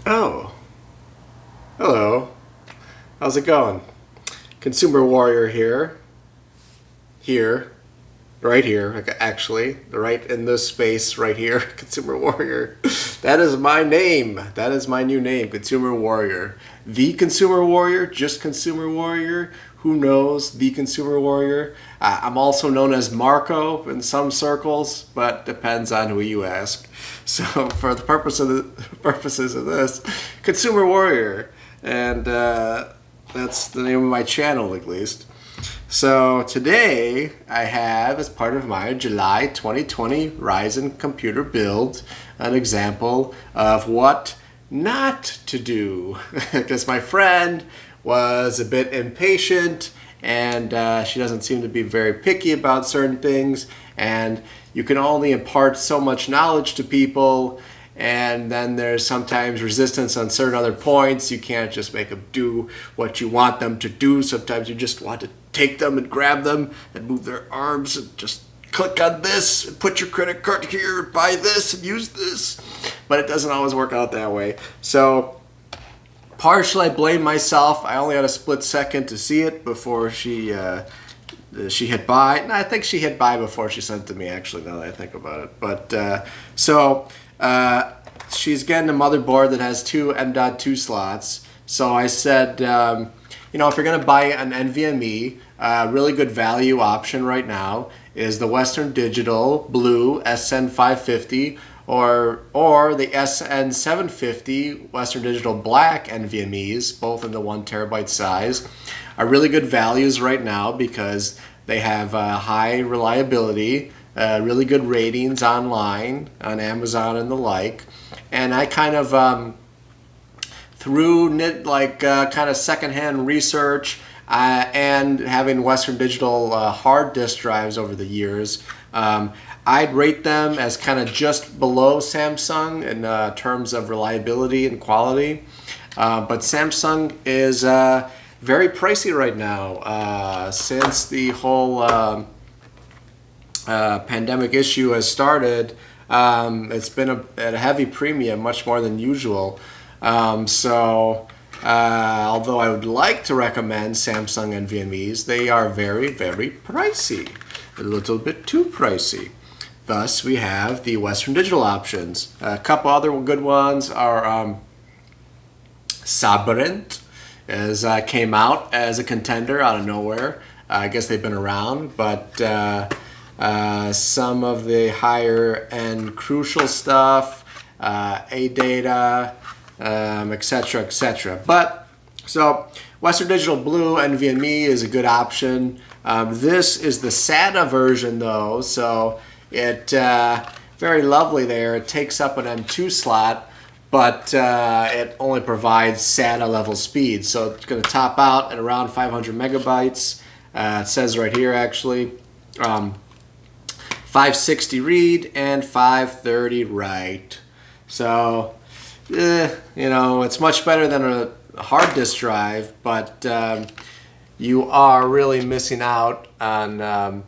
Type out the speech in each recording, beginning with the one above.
Oh, hello. How's it going? Consumer Warrior here. Right here, actually. Right in this space right here. Consumer Warrior. That is my name. That is my new name, Consumer Warrior. The Consumer Warrior, just Consumer Warrior. Who knows? The Consumer Warrior. I'm also known as Marco in some circles, but depends on who you ask. So for the purposes of this, Consumer Warrior, and that's the name of my channel at least. So today I have, as part of my July 2020 Ryzen computer build, an example of what not to do, because my friend was a bit impatient and she doesn't seem to be very picky about certain things, and you can only impart so much knowledge to people, and then there's sometimes resistance on certain other points. You can't just make them do what you want them to do. Sometimes you just want to take them and grab them and move their arms and just click on this and put your credit card here, buy this and use this, but it doesn't always work out that way. So partially I blame myself. I only had a split second to see it before she hit buy. No, I think she hit buy before she sent it to me, actually, now that I think about it. But she's getting a motherboard that has two M.2 slots. So I said, you know, if you're going to buy an NVMe, really good value option right now is the Western Digital Blue SN550 or the SN750 Western Digital Black NVMEs, both in the 1 terabyte size, are really good values right now because they have high reliability, really good ratings online on Amazon and the like. And I kind of through kind of secondhand research and having Western Digital hard disk drives over the years, I'd rate them as kind of just below Samsung in terms of reliability and quality. But Samsung is very pricey right now. Since the whole pandemic issue has started, it's been at a heavy premium, much more than usual. Although I would like to recommend Samsung NVMEs, they are very, very pricey. A little bit too pricey. Thus, we have the Western Digital options. A couple other good ones are Sabrent, came out as a contender out of nowhere. I guess they've been around, but some of the higher end Crucial stuff, ADATA, etc., etc. But so Western Digital Blue NVMe is a good option. This is the SATA version though, so it very lovely there. It takes up an M2 slot, but it only provides SATA level speed. So it's going to top out at around 500 megabytes. It says right here actually. 560 read and 530 write. So, you know, it's much better than a hard disk drive, but you are really missing out on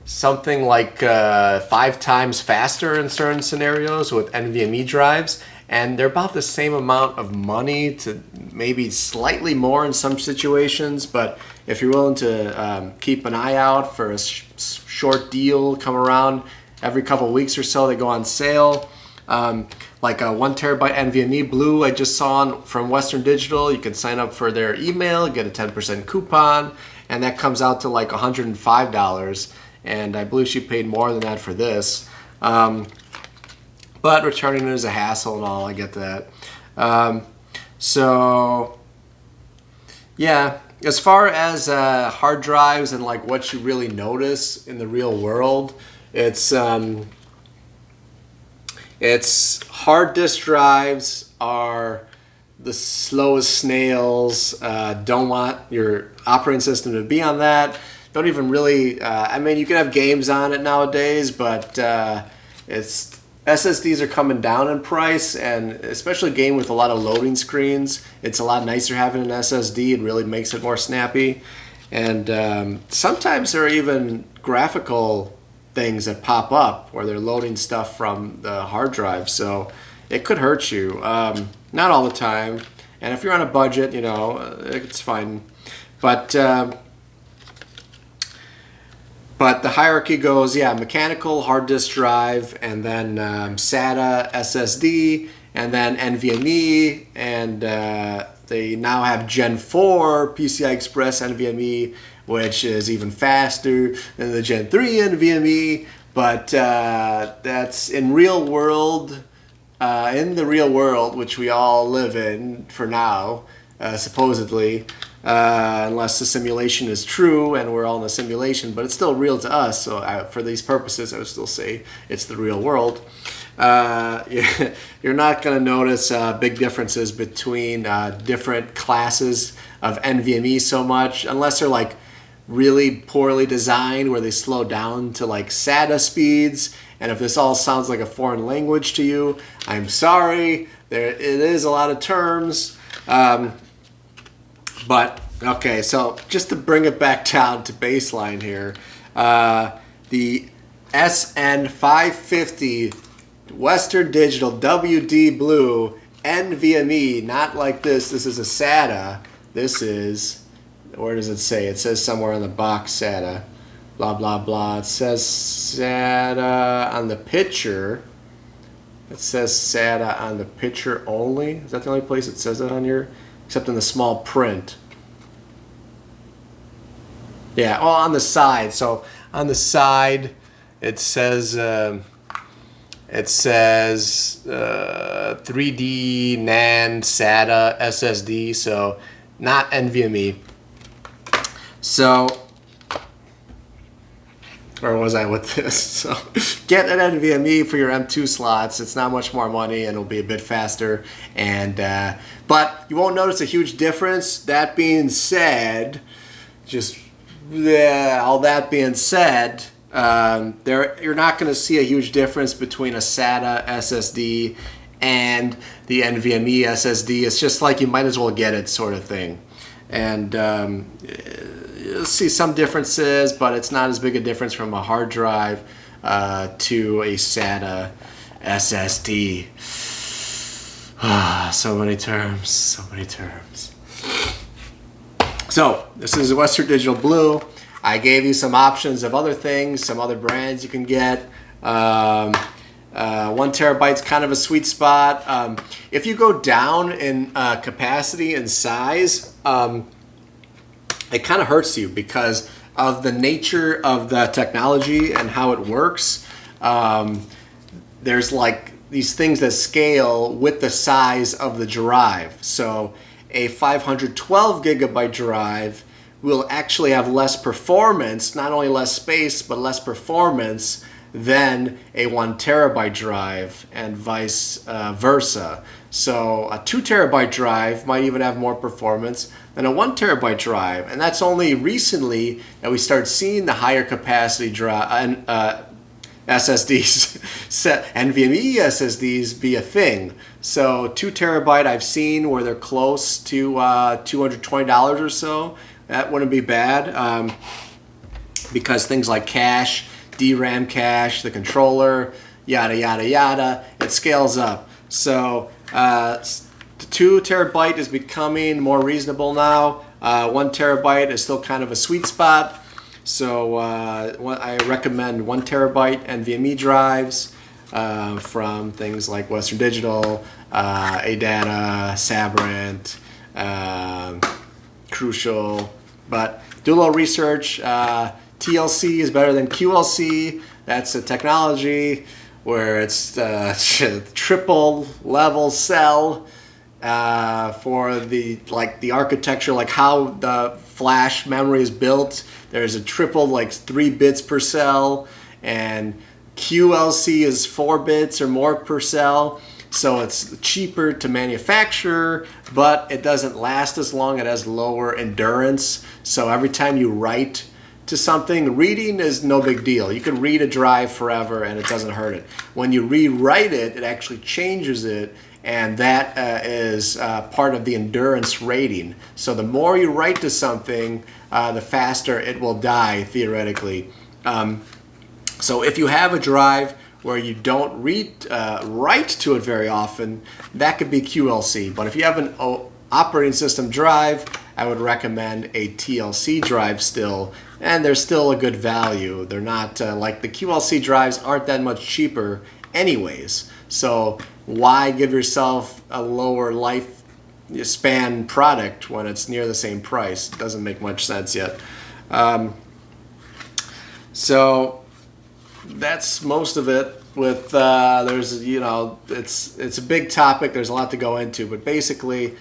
something like 5 times faster in certain scenarios with NVMe drives, and they're about the same amount of money, to maybe slightly more in some situations. But if you're willing to keep an eye out for a short deal come around every couple of weeks or so, they go on sale. Like a 1 terabyte NVMe Blue I just saw from Western Digital. You can sign up for their email, get a 10% coupon, and that comes out to like $105. And I believe she paid more than that for this. But returning it is a hassle and all, I get that. So yeah, as far as hard drives and like what you really notice in the real world, it's hard disk drives are the slowest snails. Don't want your operating system to be on that. Don't even really, I mean, you can have games on it nowadays, but SSDs are coming down in price, and especially a game with a lot of loading screens, it's a lot nicer having an SSD. It really makes it more snappy. And sometimes there are even graphical things that pop up where they're loading stuff from the hard drive. So it could hurt you. Not all the time. And if you're on a budget, you know, it's fine. But the hierarchy goes, yeah, mechanical hard disk drive, and then SATA SSD, and then NVMe, and they now have Gen 4 PCI Express NVMe, which is even faster than the Gen 3 NVMe. But that's in real world. In the real world, which we all live in for now, supposedly, unless the simulation is true and we're all in a simulation, but it's still real to us. So for these purposes, I would still say it's the real world. You're not going to notice big differences between different classes of NVMe so much, unless they're like really poorly designed where they slow down to like SATA speeds. And if this all sounds like a foreign language to you, I'm sorry. It is a lot of terms. But, okay, so just to bring it back down to baseline here, the SN550 Western Digital WD Blue NVMe, not like this. This is a SATA. This is, where does it say? It says somewhere on the box SATA. Blah, blah, blah. It says SATA on the picture. It says SATA on the picture only. Is that the only place it says that on here? Except in the small print. Yeah, well, on the side. So on the side, it says 3D NAND SATA SSD. So not NVMe. So, where was I with this? So get an NVMe for your M2 slots. It's not much more money and it'll be a bit faster. And but you won't notice a huge difference. That being said, all that being said, you're not going to see a huge difference between a SATA SSD and the NVMe SSD. It's just like you might as well get it sort of thing. And you'll see some differences, but it's not as big a difference from a hard drive to a SATA SSD. So many terms, so many terms. So this is a Western Digital Blue. I gave you some options of other things, some other brands you can get. 1 terabyte's kind of a sweet spot. If you go down in capacity and size, it kind of hurts you because of the nature of the technology and how it works. There's like these things that scale with the size of the drive. So a 512 gigabyte drive will actually have less performance, not only less space, but less performance than a 1 terabyte drive, and vice versa. So a 2 terabyte drive might even have more performance than a 1 terabyte drive, and that's only recently that we start seeing the higher capacity drive and SSDs, NVMe SSDs be a thing. So 2 terabyte I've seen where they're close to $220 or so. That wouldn't be bad because things like cache, DRAM cache, the controller, yada, yada, yada, it scales up. So the 2 terabyte is becoming more reasonable now. 1 terabyte is still kind of a sweet spot. So I recommend 1 terabyte NVMe drives from things like Western Digital, ADATA, Sabrent, Crucial. But do a little research. TLC is better than QLC. That's a technology where it's triple level cell for the architecture, like how the flash memory is built. There's a triple, like 3 bits per cell, and QLC is 4 bits or more per cell. So it's cheaper to manufacture, but it doesn't last as long. It has lower endurance. So every time you write to something, reading is no big deal. You can read a drive forever and it doesn't hurt it. When you rewrite it, it actually changes it, and that is part of the endurance rating. So the more you write to something, the faster it will die, theoretically. So if you have a drive where you don't write to it very often, that could be QLC. But if you have an operating system drive, I would recommend a TLC drive still, and they're still a good value. They're not like the QLC drives aren't that much cheaper anyways, so why give yourself a lower life span product when it's near the same price? It doesn't make much sense yet. So that's most of it. With there's, you know, it's a big topic, there's a lot to go into, but basically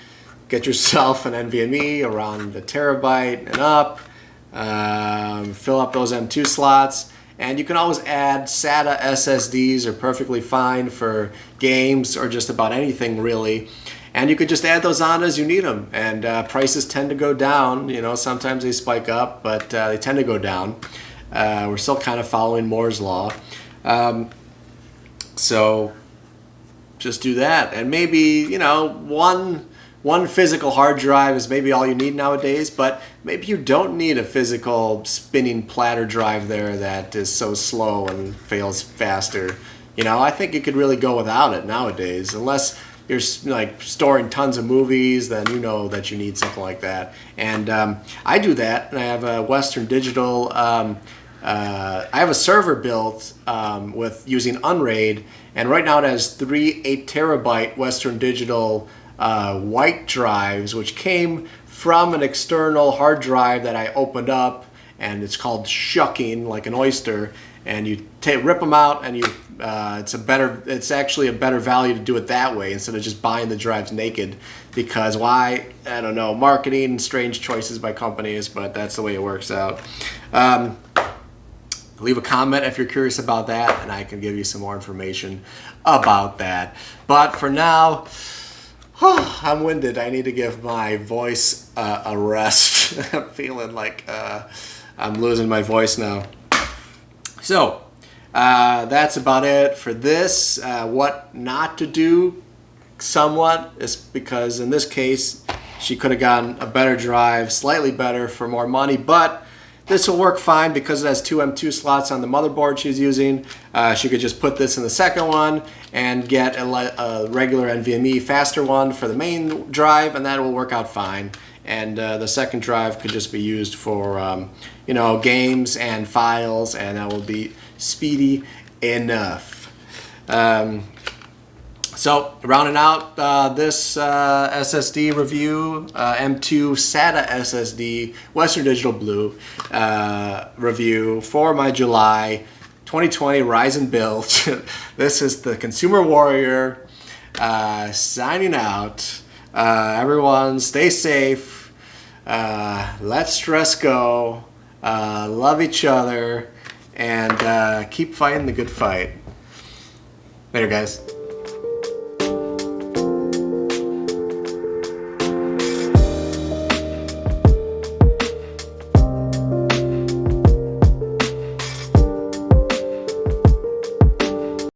get yourself an NVMe around a terabyte and up, fill up those M2 slots, and you can always add SATA SSDs are perfectly fine for games or just about anything really, and you could just add those on as you need them, and prices tend to go down. You know, sometimes they spike up, but they tend to go down. We're still kind of following Moore's law. So just do that, and maybe, you know, one physical hard drive is maybe all you need nowadays, but maybe you don't need a physical spinning platter drive there that is so slow and fails faster. You know, I think you could really go without it nowadays, unless you're like storing tons of movies, then you know that you need something like that. And I do that, and I have a Western Digital. I have a server built with using Unraid, and right now it has 3 8-terabyte Western Digital white drives, which came from an external hard drive that I opened up, and it's called shucking, like an oyster, and you rip them out, and you it's actually a better value to do it that way instead of just buying the drives naked, because why? I don't know, marketing, strange choices by companies, but that's the way it works out. Leave a comment if you're curious about that, and I can give you some more information about that. But for now, I'm winded. I need to give my voice a rest. I'm feeling like I'm losing my voice now. So that's about it for this. What not to do somewhat is because in this case, she could have gotten a better drive, slightly better for more money, but this will work fine because it has 2 M2 slots on the motherboard she's using. She could just put this in the second one and get a regular NVMe faster one for the main drive, and that will work out fine. And the second drive could just be used for you know, games and files, and that will be speedy enough. So rounding out this SSD review, M2 SATA SSD Western Digital Blue review for my July 2020 Ryzen build. This is the Consumer Warrior signing out. Everyone stay safe. Let stress go. Love each other. And keep fighting the good fight. Later, guys.